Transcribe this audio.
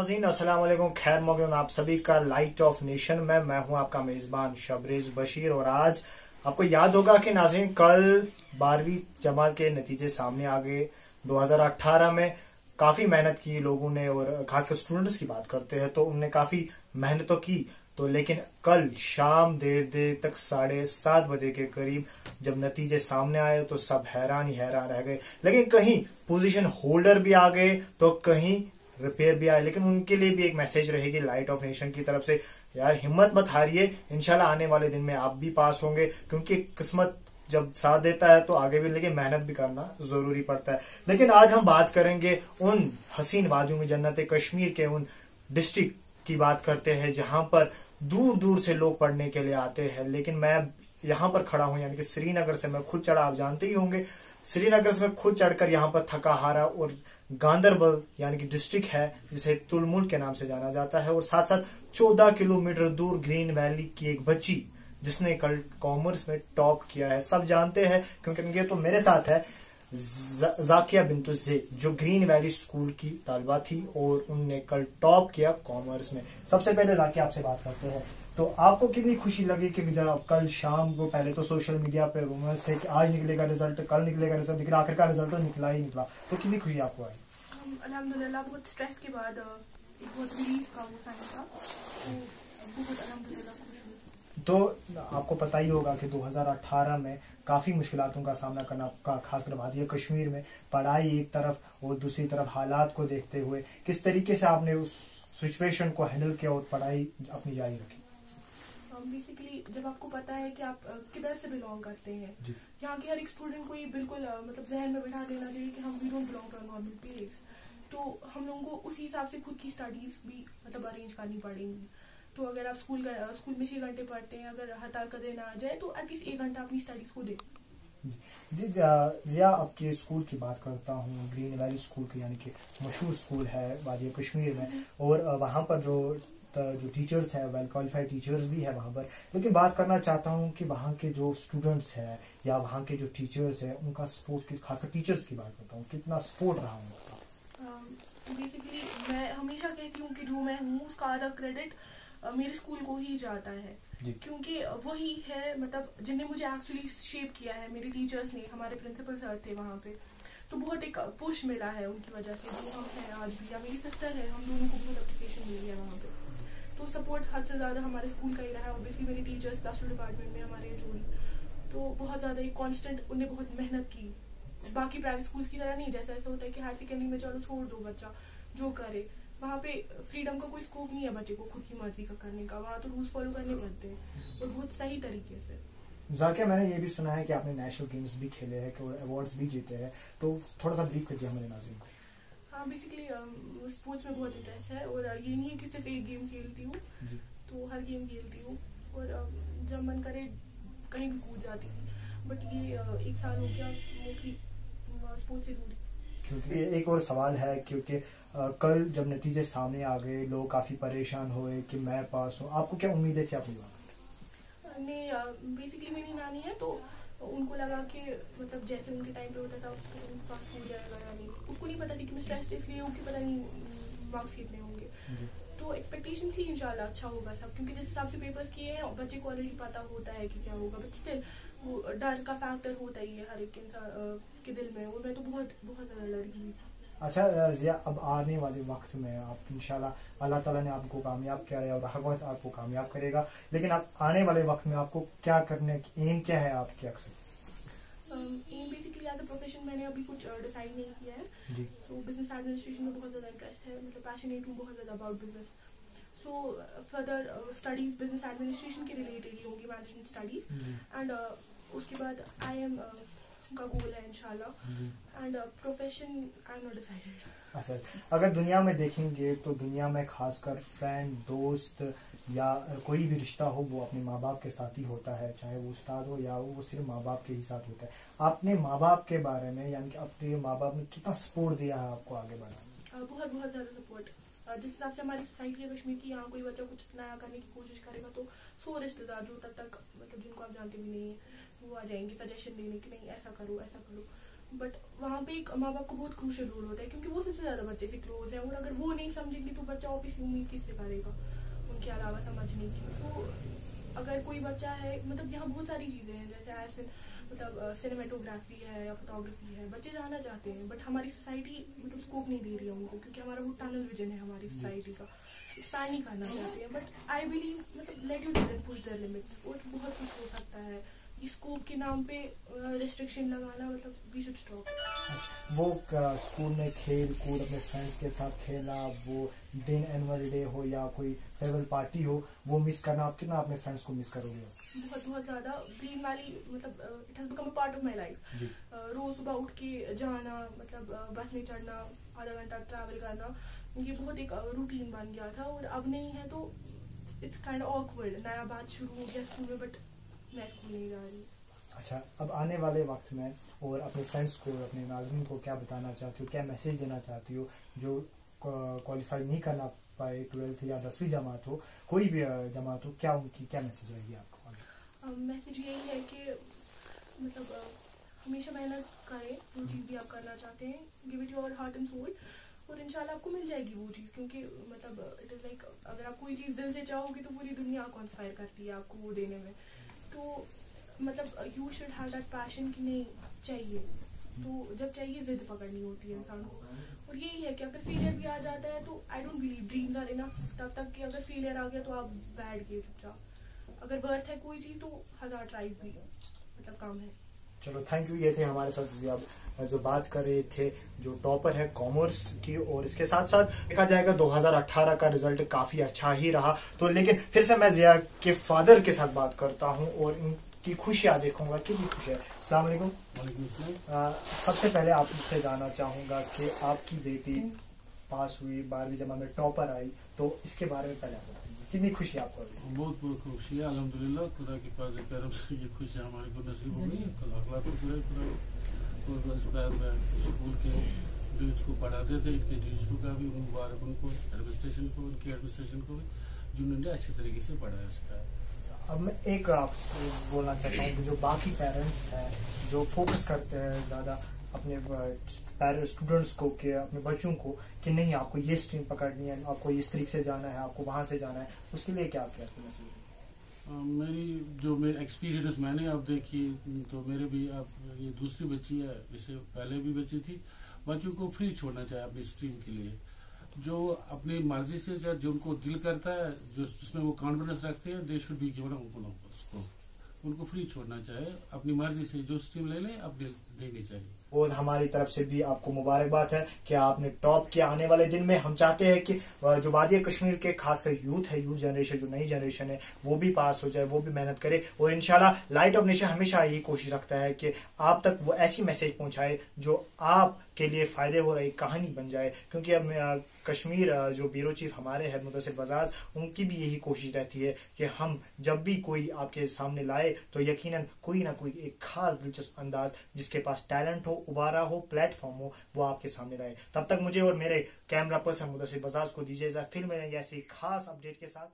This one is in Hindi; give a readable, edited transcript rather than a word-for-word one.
नाज़रीन अस्सलाम वालेकुम, खैर मौजूद आप सभी का लाइट ऑफ नेशन में। मैं हूं आपका मेजबान शबरेज बशीर। और आज आपको याद होगा कि नाज़रीन कल 12वीं जमात के नतीजे सामने आ गए 2018 में। काफी मेहनत की लोगों ने, और खासकर स्टूडेंट्स की बात करते हैं तो उनने काफी मेहनत तो की। तो लेकिन कल शाम देर तक 7:30 बजे के करीब जब नतीजे सामने आए तो सब हैरान ही हैरान रह गए। लेकिन कहीं पोजीशन होल्डर भी आ गए तो कहीं रिपेयर भी आए। लेकिन उनके लिए भी एक मैसेज रहेगी लाइट ऑफ नेशन की तरफ से, यार हिम्मत मत हारिए, इंशाल्लाह आने वाले दिन में आप भी पास होंगे। क्योंकि किस्मत जब साथ देता है तो आगे भी लेकिन मेहनत भी करना जरूरी पड़ता है। लेकिन आज हम बात करेंगे उन हसीन वादियों में जन्नत कश्मीर के उन डिस्ट्रिक्ट की बात करते हैं जहां पर दूर दूर से लोग पढ़ने के लिए आते हैं। लेकिन मैं यहां पर खड़ा हूं, यानी कि श्रीनगर से मैं खुद चढ़ा, आप जानते ही होंगे श्रीनगर से मैं खुद चढ़कर यहां पर थका हारा। और गांदरबल यानी कि डिस्ट्रिक्ट है जिसे तुलमुल के नाम से जाना जाता है, और साथ साथ 14 किलोमीटर दूर ग्रीन वैली की एक बच्ची जिसने कल कॉमर्स में टॉप किया है, सब जानते हैं क्योंकि तो मेरे साथ है जाकिया बिंतु जे, जो ग्रीन वैली स्कूल की तालिबा थी और उनने कल टॉप किया कॉमर्स में। सबसे पहले जाकिया आपसे बात करते हैं, तो आपको कितनी खुशी लगी कि जब कल शाम को, पहले तो सोशल मीडिया पे रूमर्स थे कि आज निकलेगा रिजल्ट, कल निकलेगा रिजल्ट, लेकिन आखिरकार रिजल्ट तो निकला ही निकला, तो कितनी खुशी आपको आई? अल्हम्दुलिल्लाह बहुत स्ट्रेस के बाद एक बहुत रिलीफ का वो साइन था, तो बहुत अल्हम्दुलिल्लाह खुश हूं। तो आपको पता ही होगा कि 2018 में काफी मुश्किलातों का सामना करना का, खासकर वादिया कश्मीर में पढ़ाई एक तरफ और दूसरी तरफ हालात को देखते हुए किस तरीके से आपने उस सिचुएशन को हैंडल किया और पढ़ाई अपनी जारी रखी? बेसिकली जब आपको पता है कि आप किधर से बिलोंग करते हैं, यहाँ के हर एक स्टूडेंट को ये बिल्कुल मतलब जहन में बिठा देना चाहिए कि हम we don't belong to a normal place. तो हम लोगों को उसी हिसाब से खुद की स्टडीज भी मतलब अरेंज करनी पड़ेंगी। तो अगर आप स्कूल में 6 घंटे पढ़ते हैं, अगर हड़ताल का दिन आ जाए तो एटलीस्ट 1 घंटा अपनी स्टडीज को दें। जिया, आपके स्कूल की बात करता हूँ, ग्रीन वैली स्कूल की, यानी कि मशहूर स्कूल है वादिया कश्मीर में, और वहाँ पर जो टीचर्स हैं वेल क्वालिफाइड टीचर्स भी है वहाँ पर। लेकिन बात करना चाहता हूँ कि वहाँ के जो स्टूडेंट्स हैं या वहाँ के जो टीचर्स हैं उनका सपोर्ट, की खासकर टीचर्स की बात करता हूँ, कितना सपोर्ट रहा उनका? बेसिकली मैं हमेशा कहती हूँ कि जो मैं हूँ उसका आधा क्रेडिट मेरे स्कूल को ही जाता है, क्योंकि वही है मतलब जिन्हें मुझे एक्चुअली शेप किया है। मेरे टीचर्स ने, हमारे प्रिंसिपल सर थे वहाँ पे, तो बहुत एक पुश मिला है उनकी वजह से जो हम हैं आज भी। या मेरी सिस्टर है, हम दोनों को बहुत अप्रिसिएशन मिली है वहाँ पे। तो सपोर्ट हद से ज़्यादा हमारे स्कूल का ही रहा है। ऑब्वियसली मेरे टीचर्स प्लस 2 डिपार्टमेंट में हमारे जोड़ी, तो बहुत ज़्यादा एक कांस्टेंट, उन्हें बहुत मेहनत की। बाकी प्राइवेट स्कूल्स की तरह नहीं, जैसा ऐसा होता है कि हायर सेकेंडरी में चलो छोड़ दो बच्चा जो करे। वहाँ पे फ्रीडम का कोई स्कोप नहीं है बच्चे को खुद की मर्जी का करने का, वहाँ तो रूल्स फॉलो करने पड़ते हैं और बहुत सही तरीके से। जाकिया, मैंने ये भी सुना है कि आपने नेशनल गेम्स भी खेले हैं, अवार्ड्स भी जीते हैं, तो थोड़ा सा ब्रीफ कीजिए हमारे नाज़रीन। हाँ, बेसिकली स्पोर्ट्स में बहुत इंटरेस्ट है, और ये नहीं है कि सिर्फ एक गेम खेलती हूँ, तो हर गेम खेलती हूँ, और जब मन करे कहीं भी कूद जाती थी। बट ये 1 साल हो गया मोस्टली स्पोर्ट्स से दूरी। क्योंकि एक और सवाल है, क्योंकि कल जब नतीजे सामने आ गए लोग काफी परेशान हुए कि मैं पास हूँ, आपको क्या उम्मीदें थी अपनी बात? नहीं, बेसिकली मेरी नानी है, तो उनको लगा कि मतलब जैसे उनके टाइम पे होता था पास हो जाएगा या नहीं। उसको नहीं पता थी कि मैं स्ट्रेस्ड इसलिए हूँ कि पता नहीं मार्क्स कितने होंगे। तो एक्सपेक्टेशन थी इंशाल्लाह अच्छा होगा सब, क्योंकि जिस हिसाब से पेपर्स किए हैं बच्चे को ऑलरेडी पता होता है कि क्या होगा। बट स्टिल वो डर का फैक्टर होता ही है हर एक इंसान के दिल में, और मैं तो बहुत बहुत ज़्यादा डर गई। अच्छा जिया, अब आने वाले वक्त में आप इंशाल्लाह अल्लाह ताला ने आपको कामयाब किया है और हर वक्त आपको कामयाब करेगा, लेकिन आप आने वाले वक्त में आपको क्या करने की एम क्या है आपकी? अक्सर am basically as a profession मैंने अभी कुछ डिसाइड नहीं किया है। सो बिजनेस एडमिनिस्ट्रेशन में बहुत ज़्यादा इंटरेस्ट है, मतलब पैशनेट हूँ बहुत ज़्यादा about business. So further studies business administration के रिलेटेड ही होंगी, मैनेजमेंट स्टडीज, एंड उसके बाद IIM का गोल है इंशाल्लाह, and profession I am not decided. अच्छा, अगर दुनिया में देखेंगे तो दुनिया में खासकर फ्रेंड, दोस्त या कोई भी रिश्ता हो वो अपने माँ बाप के साथ ही होता है, चाहे वो उस्ताद हो या वो सिर्फ माँ बाप के ही साथ होता है। आपने माँ बाप के बारे में, यानी कि अपने माँ बाप ने कितना सपोर्ट दिया है आपको आगे बढ़ाने? बहुत बहुत ज़्यादा सपोर्ट। जिस हिसाब से हमारी सोसाइटी है कश्मीर की, यहाँ कोई बच्चा कुछ नया करने की कोशिश करेगा तो 100 रिश्तेदार जो तब तक मतलब जिनको आप जानते भी नहीं है वो आ जाएंगे सजेशन देने कि नहीं ऐसा करो ऐसा करो। बट वहाँ पे एक माँ बाप को बहुत क्रूशियल रोल होता है, क्योंकि वो सबसे ज़्यादा बच्चे से क्लोज है, और अगर वो नहीं समझेंगे तो बच्चा ऑब्वियसली उम्मीद किससे करेगा उनके अलावा समझने की। सो अगर कोई बच्चा है, मतलब यहाँ बहुत सारी चीज़ें हैं, जैसे ऐसे मतलब सिनेमेटोग्राफी है या फोटोग्राफी है, बच्चे जाना चाहते हैं, बट हमारी सोसाइटी मतलब स्कोप नहीं दे रही है उनको, क्योंकि हमारा वो टनल विजन है हमारी सोसाइटी का, एक्सपैंड नहीं करना चाहते हैं। बट आई बिलीव मतलब let you children push there limits, और बहुत कुछ हो सकता है। स्कोप के नाम पे रिस्ट्रिक्शन लगाना, मतलब वी शुड स्टॉप। वो स्कूल में खेल कूद अपने फ्रेंड्स के साथ खेला, वो दिन एनुअल डे हो या कोई फेयरवेल पार्टी हो, वो मिस करना, आप कितना अपने फ्रेंड्स को मिस करोगे? बहुत बहुत ज़्यादा। ग्रीन वैली मतलब it has become a part of my life. रोज़ सुबह उठ के जाना, मतलब बस में चढ़ना, आधा घंटा ट्रैवल करना, ये बहुत एक रूटीन बन गया था, और अब नहीं है तो इट्स काइंड ऑफ ऑकवर्ड। नया बात शुरू हो गया स्कूल में, बट मैं स्कूल नहीं जा रही। अच्छा, अब आने वाले वक्त में और अपने फ्रेंड्स को, अपने नाज़रीन को क्या बताना चाहती हो, क्या मैसेज देना चाहती हो, जो क्वालिफाई नहीं करना पाए 12th या 10वीं जमात हो, कोई भी जमात हो, क्या उनकी क्या मैसेज रहेगी आपको? मैसेज यही है कि मतलब हमेशा मेहनत करें, जो चीज़ भी आप करना चाहते हैं, give it your heart and soul, और इंशाल्लाह आपको मिल जाएगी वो चीज़। क्योंकि मतलब इट इज़ लाइक अगर आप कोई चीज़ दिल से चाहोगे तो पूरी दुनिया कंस्पायर करती है आपको वो देने में। तो मतलब you should have that passion कि नहीं चाहिए, तो जब चाहिए जिद पकड़नी होती है इंसान को। और यही है कि अगर फेलियर भी आ जाता है तो I don't believe dreams are enough तब तक कि अगर फेलियर आ गया तो आप बैठ गए चुपचाप। अगर वर्थ है कोई चीज़ तो 1000 ट्राइज भी मतलब कम है। चलो, थैंक यू। ये थे हमारे साथ अब जो बात कर रहे थे, जो टॉपर है कॉमर्स की, और इसके साथ साथ देखा जाएगा 2018 का रिजल्ट काफी अच्छा ही रहा। तो लेकिन फिर से मैं जिया के फादर के साथ बात करता हूं और इनकी खुशियां देखूंगा, कितनी खुशी है। अस्सलाम वालेकुम। सबसे पहले आपसे जानना चाहूंगा कि आपकी बेटी पास हुई, 12वीं जमात में टॉपर आई, तो इसके बारे में पहले आप बताइए, कितनी खुशी आपको? बहुत बहुत खुशी है, अल्हम्दुलिल्लाह, खुदा की फजल करम से ये खुशी हमारे को नसीब हो गई। अखलाक स्कूल के जो इसको पढ़ाते थे, इनके टीचरों का भी मुबारक उनको, एडमिनिस्ट्रेशन को, उनकी एडमिनिस्ट्रेशन को जिन्होंने अच्छे तरीके से पढ़ाया सिखाया। अब मैं एक आपसे बोलना चाहता हूँ कि जो बाकी पेरेंट्स हैं जो फोकस करते हैं ज़्यादा अपने स्टूडेंट्स को, कि अपने बच्चों को, कि नहीं आपको ये स्ट्रीम पकड़नी है, आपको इस तरीके से जाना है, आपको वहाँ से जाना है, उसके लिए क्या आप कहते हैं? मेरा एक्सपीरियंस मैंने अब देखी, तो मेरे भी अब ये दूसरी बच्ची है, इससे पहले भी बच्ची थी। बच्चों को फ्री छोड़ना चाहिए अपनी स्ट्रीम के लिए, जो अपनी मर्जी से जो उनको दिल करता है, जो जिसमें वो कॉन्फिडेंस रखते हैं, दे शुड बी गिवन उसको, उनको फ्री छोड़ना चाहिए, अपनी मर्जी से जो स्ट्रीम ले लें अब देनी चाहिए। और हमारी तरफ से भी आपको मुबारकबाद है कि आपने टॉप किया। आने वाले दिन में हम चाहते हैं कि जो वादिया कश्मीर के खासकर यूथ है, यूथ जनरेशन, जो नई जनरेशन है, वो भी पास हो जाए, वो भी मेहनत करे, और इंशाल्लाह लाइट ऑफ नेशन हमेशा यही कोशिश रखता है कि आप तक वो ऐसी मैसेज पहुंचाए जो आप के लिए फायदे हो रही कहानी बन जाए। क्योंकि अब कश्मीर जो ब्यूरो चीफ हमारे हैं मुदस्सिर बजाज, उनकी भी यही कोशिश रहती है कि हम जब भी कोई आपके सामने लाए तो यकीनन कोई ना कोई एक खास दिलचस्प अंदाज, जिसके पास टैलेंट हो, उबारा हो, प्लेटफॉर्म हो, वो आपके सामने लाए। तब तक मुझे और मेरे कैमरा पर्सन मुदस्सिर बजाज को दीजिए, फिर मिलेंगे ऐसी खास अपडेट के साथ।